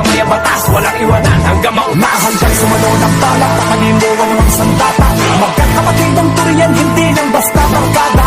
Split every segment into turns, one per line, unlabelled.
mamaya batas, walang iwanan hanggang mauna.
Hanggang sumano ng balak, pakalimuan ng sandata. Magkakapatid ang turiyan, hindi lang basta barkada.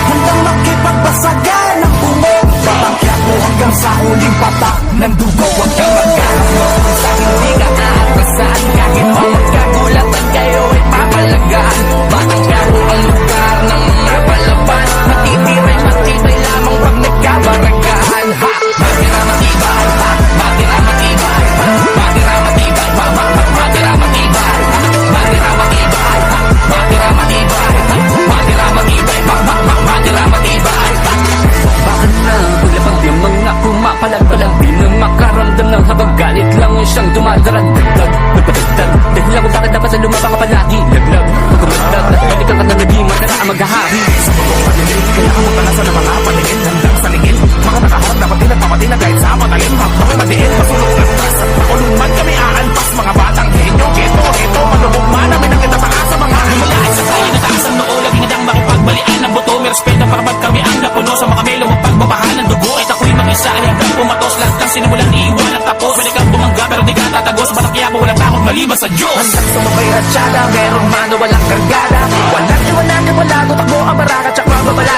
Handang makipagbasagan ang bumo. Patangkyak mo hanggang sa huling patak ng dugo. Huwag kang magkaroon sa hindi ka aatrasan. Kahit pa magkagulatan kayo ay papalagaan. Batang Quiapo ang lugar ng mga palaban. Matitibay lamang pag nagkabaragaan. Ha! Matira matibay, ha! Matira matibay, ha! Matira matibay, ha! Matira matibay, ha! Matira matibay, ha! Matira matibay, ha! Matira matibay, ha! Matira matibay, ha! Bakit na paglapag yung mga pumapalag-palag di na makaramdam ng habang galit lang siyang dumadaragdag. Nagpatagdag dahil lang kung bakit dapat sa lumaba ka palagi. Laglag, pagkamatag at balikan ka na naging matala ang maghahari.
Sa bukong panilig, kailangan mo palasa ng mga paningin hanggang sa lingin. Mga nakaharap dapat din at papatin na kahit sa matalim. Habang madiin, masulong ng tras at pakulungan kami aanpas. Mga batang henyo, keto, malubog man namin ang kitataas sa mga himalaan. Sa kaya nataas ang noo, laging hindang makipagbalian ng buto. May respeto para ba't kami ang napuno sa mga melong pagbabahan ng dugo. At ako'y mag-isa hanggang pumatos. Lahat ng sinimulan iiwan at tapos. Pwede kang bumangga pero di ka tatagos. Batang Quiapo walang takot maliban sa Diyos.
Hanggang sa mga ratsada, meron man o walang kargada. Walang iwanan, wala, tutakbo ang baraka, tsaka babala.